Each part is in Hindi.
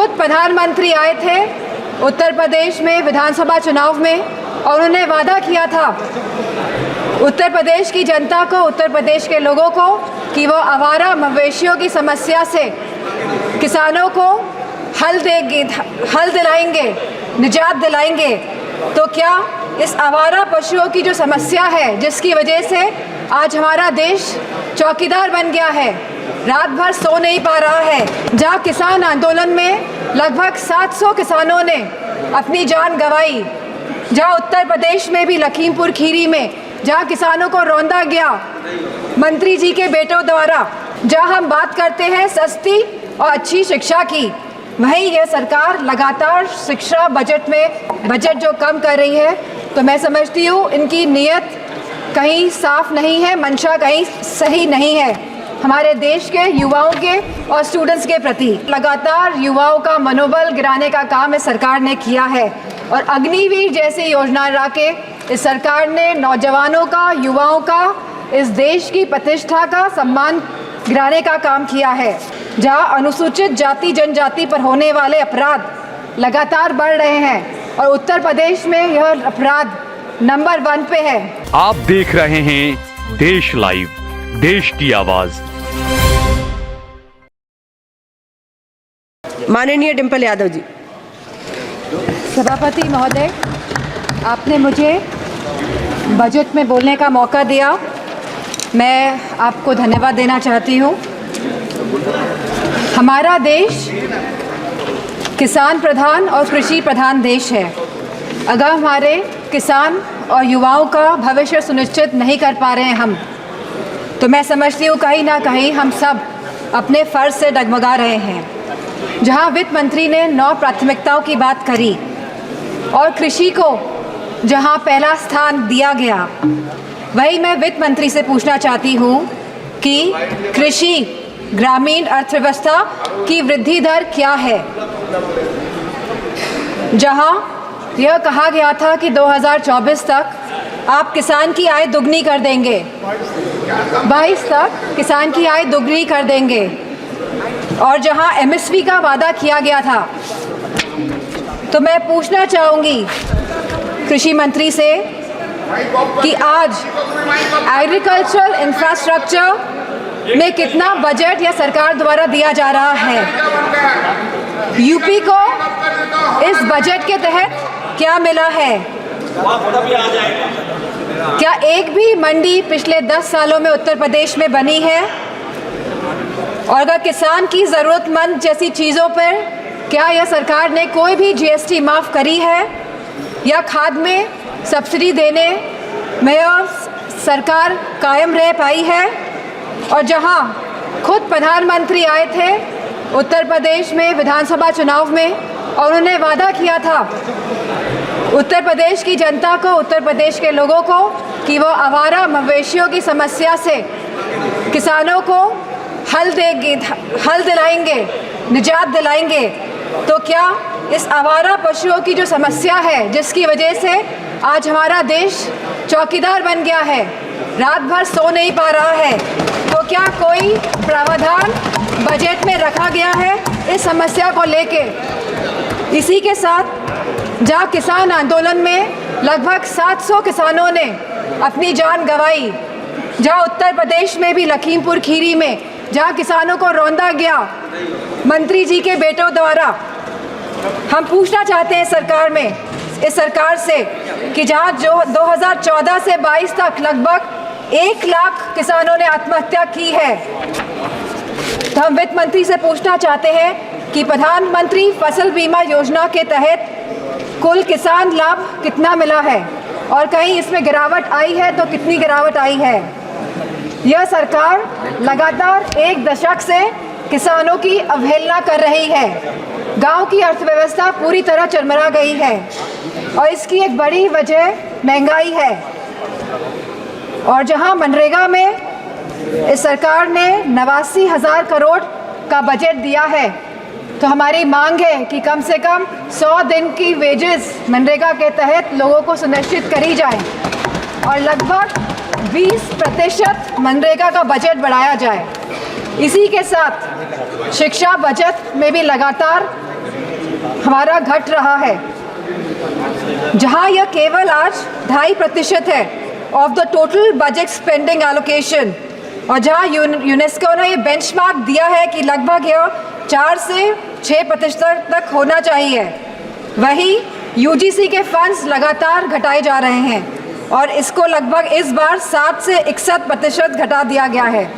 खुद प्रधानमंत्री आए थे उत्तर प्रदेश में विधानसभा चुनाव में और उन्होंने वादा किया था उत्तर प्रदेश की जनता को, उत्तर प्रदेश के लोगों को कि वो आवारा मवेशियों की समस्या से किसानों को हल दिलाएंगे, निजात दिलाएंगे। तो क्या इस आवारा पशुओं की जो समस्या है, जिसकी वजह से आज हमारा देश चौकीदार बन गया है, रात भर सो नहीं पा रहा है, जहाँ किसान आंदोलन में लगभग 700 किसानों ने अपनी जान गंवाई, जहाँ उत्तर प्रदेश में भी लखीमपुर खीरी में जहाँ किसानों को रौंदा गया मंत्री जी के बेटों द्वारा, जहाँ हम बात करते हैं सस्ती और अच्छी शिक्षा की, वहीं यह सरकार लगातार शिक्षा बजट जो कम कर रही है। तो मैं समझती हूँ इनकी नीयत कहीं साफ नहीं है, मंशा कहीं सही नहीं है हमारे देश के युवाओं के और स्टूडेंट्स के प्रति। लगातार युवाओं का मनोबल गिराने का काम इस सरकार ने किया है और अग्निवीर जैसी योजना ला के इस सरकार ने नौजवानों का, युवाओं का, इस देश की प्रतिष्ठा का सम्मान गिराने का काम किया है। जहां अनुसूचित जाति जनजाति पर होने वाले अपराध लगातार बढ़ रहे हैं और उत्तर प्रदेश में यह अपराध नंबर 1 पे है। आप देख रहे हैं देश लाइव, देश की आवाज। माननीय डिम्पल यादव जी। सभापति महोदय, आपने मुझे बजट में बोलने का मौका दिया, मैं आपको धन्यवाद देना चाहती हूँ। हमारा देश किसान प्रधान और कृषि प्रधान देश है। अगर हमारे किसान और युवाओं का भविष्य सुनिश्चित नहीं कर पा रहे हैं हम, तो मैं समझती हूँ कहीं ना कहीं हम सब अपने फ़र्ज से डगमगा रहे हैं। जहाँ वित्त मंत्री ने 9 प्राथमिकताओं की बात करी और कृषि को जहाँ पहला स्थान दिया गया, वही मैं वित्त मंत्री से पूछना चाहती हूँ कि कृषि ग्रामीण अर्थव्यवस्था की वृद्धि दर क्या है। जहाँ यह कहा गया था कि 2024 तक आप किसान की आय दुगनी कर देंगे, 22 तक किसान की आय दुगनी कर देंगे, और जहाँ एमएसपी का वादा किया गया था, तो मैं पूछना चाहूँगी कृषि मंत्री से कि आज एग्रीकल्चरल इंफ्रास्ट्रक्चर में कितना बजट या सरकार द्वारा दिया जा रहा है। यूपी को इस बजट के तहत क्या मिला है? क्या एक भी मंडी पिछले 10 सालों में उत्तर प्रदेश में बनी है? और अगर किसान की ज़रूरतमंद जैसी चीज़ों पर क्या यह सरकार ने कोई भी जीएसटी माफ़ करी है या खाद में सब्सिडी देने में यह सरकार कायम रह पाई है? और जहां खुद प्रधानमंत्री आए थे उत्तर प्रदेश में विधानसभा चुनाव में और उन्होंने वादा किया था उत्तर प्रदेश की जनता को, उत्तर प्रदेश के लोगों को कि वो आवारा मवेशियों की समस्या से किसानों को हल दिलाएंगे, निजात दिलाएंगे। तो क्या इस आवारा पशुओं की जो समस्या है, जिसकी वजह से आज हमारा देश चौकीदार बन गया है, रात भर सो नहीं पा रहा है, तो क्या कोई प्रावधान बजट में रखा गया है इस समस्या को लेके? इसी के साथ जहाँ किसान आंदोलन में लगभग 700 किसानों ने अपनी जान गंवाई, जहाँ उत्तर प्रदेश में भी लखीमपुर खीरी में जहाँ किसानों को रौंदा गया मंत्री जी के बेटों द्वारा, हम पूछना चाहते हैं इस सरकार से कि जहाँ जो 2014 से 22 तक लगभग 1 लाख किसानों ने आत्महत्या की है, तो हम वित्त मंत्री से पूछना चाहते हैं कि प्रधानमंत्री फसल बीमा योजना के तहत कुल किसान लाभ कितना मिला है और कहीं इसमें गिरावट आई है तो कितनी गिरावट आई है। यह सरकार लगातार 1 दशक से किसानों की अवहेलना कर रही है। गांव की अर्थव्यवस्था पूरी तरह चरमरा गई है और इसकी एक बड़ी वजह महंगाई है। और जहां मनरेगा में इस सरकार ने 89,000 करोड़ का बजट दिया है, तो हमारी मांग है कि कम से कम 100 दिन की वेजेस मनरेगा के तहत लोगों को सुनिश्चित करी जाए और लगभग 20% मनरेगा का बजट बढ़ाया जाए। इसी के साथ शिक्षा बजट में भी लगातार हमारा घट रहा है, जहां यह केवल आज 2.5% है of the total budget spending allocation, और जहां यूनेस्को ने ये बेंचमार्क दिया है कि लगभग यह 4 से 6% तक होना चाहिए, वही यूजीसी के फंड्स लगातार घटाए जा रहे हैं और इसको लगभग इस बार 7 से 61% घटा दिया गया है।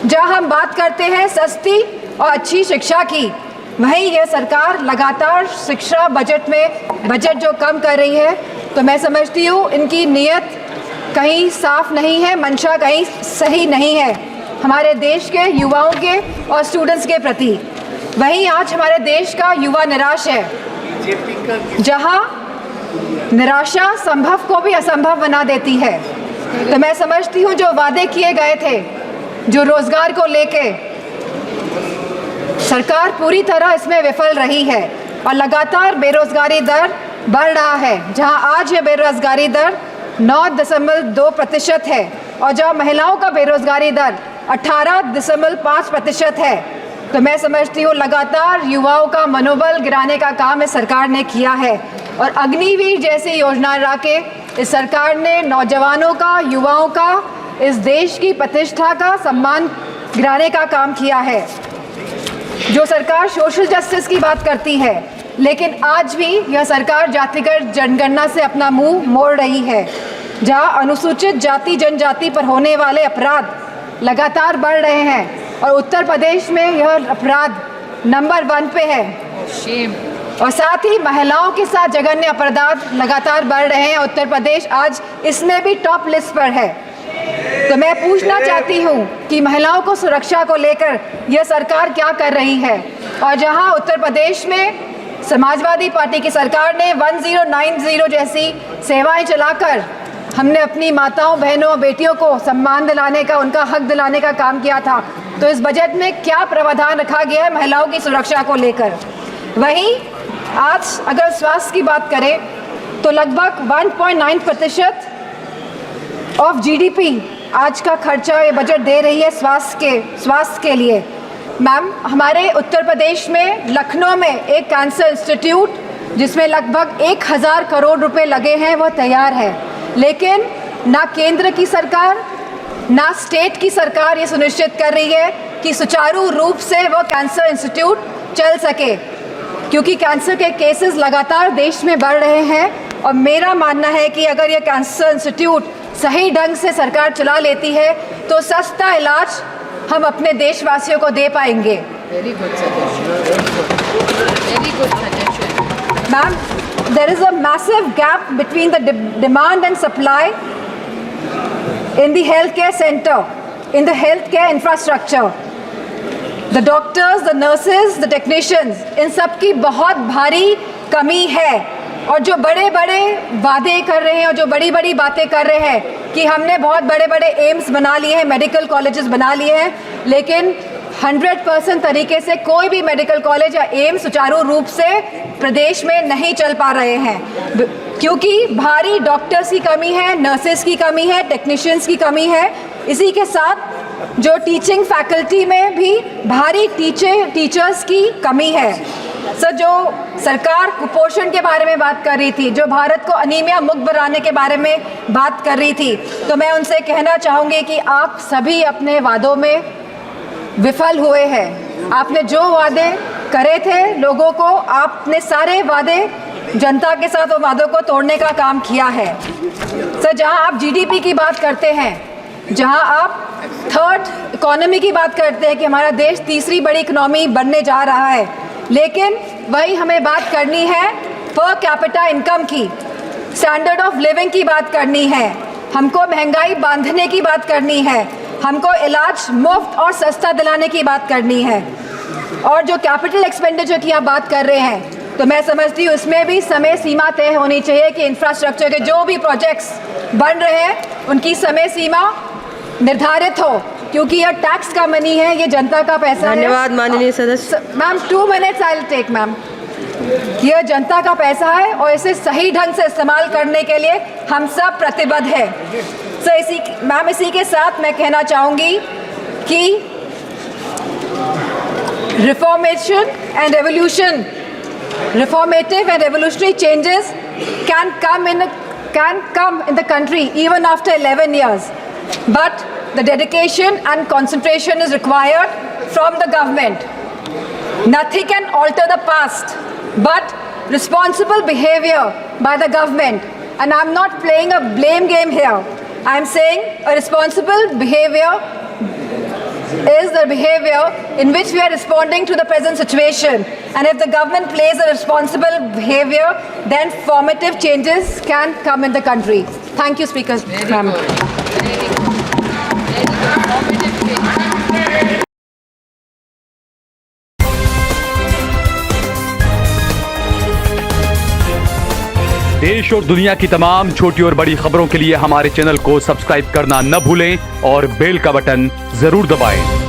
जहां हम बात करते हैं सस्ती और अच्छी शिक्षा की, वहीं यह सरकार लगातार शिक्षा बजट जो कम कर रही है, तो मैं समझती हूँ इनकी नीयत कहीं साफ नहीं है, मंशा कहीं सही नहीं है हमारे देश के युवाओं के और स्टूडेंट्स के प्रति। वहीं आज हमारे देश का युवा निराश है, जहां निराशा संभव को भी असंभव बना देती है। तो मैं समझती हूँ जो वादे किए गए थे, जो रोजगार को लेके, सरकार पूरी तरह इसमें विफल रही है और लगातार बेरोजगारी दर बढ़ रहा है, जहां आज ये बेरोजगारी दर 9.2% है और जहां महिलाओं का बेरोजगारी दर 18.5% है। तो मैं समझती हूँ लगातार युवाओं का मनोबल गिराने का काम इस सरकार ने किया है और अग्निवीर जैसी योजना ला के इस सरकार ने नौजवानों का, युवाओं का, इस देश की प्रतिष्ठा का, सम्मान गिराने का काम किया है। जो सरकार सोशल जस्टिस की बात करती है, लेकिन आज भी यह सरकार जातिगत जनगणना से अपना मुंह मोड़ रही है, जहां अनुसूचित जाति जनजाति पर होने वाले अपराध लगातार बढ़ रहे हैं और उत्तर प्रदेश में यह अपराध नंबर 1 पे है। और साथ ही महिलाओं के साथ जघन्य अपराध लगातार बढ़ रहे हैं। उत्तर प्रदेश आज इसमें भी टॉप लिस्ट पर है। तो मैं पूछना चाहती हूँ कि महिलाओं को सुरक्षा को लेकर यह सरकार क्या कर रही है, और जहां उत्तर प्रदेश में समाजवादी पार्टी की सरकार ने 1090 जैसी सेवाएं चलाकर हमने अपनी माताओं, बहनों, बेटियों को सम्मान दिलाने का, उनका हक दिलाने का काम किया था, तो इस बजट में क्या प्रावधान रखा गया है महिलाओं की सुरक्षा को लेकर। वहीं आज अगर स्वास्थ्य की बात करें तो लगभग 1.9% ऑफ जीडीपी आज का खर्चा ये बजट दे रही है स्वास्थ्य के लिए। मैम, हमारे उत्तर प्रदेश में लखनऊ में एक कैंसर इंस्टीट्यूट जिसमें लगभग 1000 करोड़ रुपए लगे हैं, वह तैयार है, लेकिन ना केंद्र की सरकार ना स्टेट की सरकार ये सुनिश्चित कर रही है कि सुचारू रूप से वह कैंसर इंस्टीट्यूट चल सके, क्योंकि कैंसर के केसेस लगातार देश में बढ़ रहे हैं। और मेरा मानना है कि अगर ये कैंसर इंस्टीट्यूट सही ढंग से सरकार चला लेती है तो सस्ता इलाज हम अपने देशवासियों को दे पाएंगे। Very good suggestion. Very good suggestion. Ma'am, there is a massive gap between the demand and supply in the healthcare center, in the healthcare infrastructure. The doctors, the nurses, the technicians, इन सब की बहुत भारी कमी है। और जो बड़े बड़े वादे कर रहे हैं और जो बड़ी बड़ी बातें कर रहे हैं कि हमने बहुत बड़े बड़े एम्स बना लिए हैं, मेडिकल कॉलेजेस बना लिए हैं, लेकिन 100% तरीके से कोई भी मेडिकल कॉलेज या एम्स सुचारू रूप से प्रदेश में नहीं चल पा रहे हैं, क्योंकि भारी डॉक्टर्स की कमी है, नर्सेस की कमी है, टेक्नीशियंस की कमी है। इसी के साथ जो टीचिंग फैकल्टी में भी भारी टीचर्स की कमी है। सर, जो सरकार कुपोषण के बारे में बात कर रही थी, जो भारत को अनीमिया मुक्त बनाने के बारे में बात कर रही थी, तो मैं उनसे कहना चाहूँगी कि आप सभी अपने वादों में विफल हुए हैं। आपने जो वादे करे थे लोगों को, आपने सारे वादे जनता के साथ वो वादों को तोड़ने का काम किया है। सर, जहां आप जीडीपी की बात करते हैं, जहां आप थर्ड इकोनॉमी की बात करते हैं कि हमारा देश तीसरी बड़ी इकोनॉमी बनने जा रहा है, लेकिन वही हमें बात करनी है पर कैपिटा इनकम की, स्टैंडर्ड ऑफ लिविंग की बात करनी है, हमको महंगाई बांधने की बात करनी है, हमको इलाज मुफ्त और सस्ता दिलाने की बात करनी है। और जो कैपिटल एक्सपेंडिचर की आप बात कर रहे हैं, तो मैं समझती हूँ इसमें भी समय सीमा तय होनी चाहिए कि इंफ्रास्ट्रक्चर के जो भी प्रोजेक्ट्स बन रहे हैं उनकी समय सीमा निर्धारित हो, क्योंकि यह टैक्स का मनी है, ये जनता का पैसा है। धन्यवाद माननीय सदस्य। Ma'am, 2 minutes I will take ma'am. यह जनता का पैसा है और इसे सही ढंग से इस्तेमाल करने के लिए हम सब प्रतिबद्ध हैं। सो इसी के साथ मैं कहना चाहूँगी कि reformative and revolutionary changes can come in the country even after 11 years. But the dedication and concentration is required from the government. Nothing can alter the past, but responsible behavior by the government. And I'm not playing a blame game here. I'm saying a responsible behavior is the behavior in which we are responding to the present situation. And if the government plays a responsible behavior, then formative changes can come in the country. Thank you, Speaker. Very Ma'am. good. Very good. Very good. Formative change. देश और दुनिया की तमाम छोटी और बड़ी खबरों के लिए हमारे चैनल को सब्सक्राइब करना न भूलें और बेल का बटन जरूर दबाएं।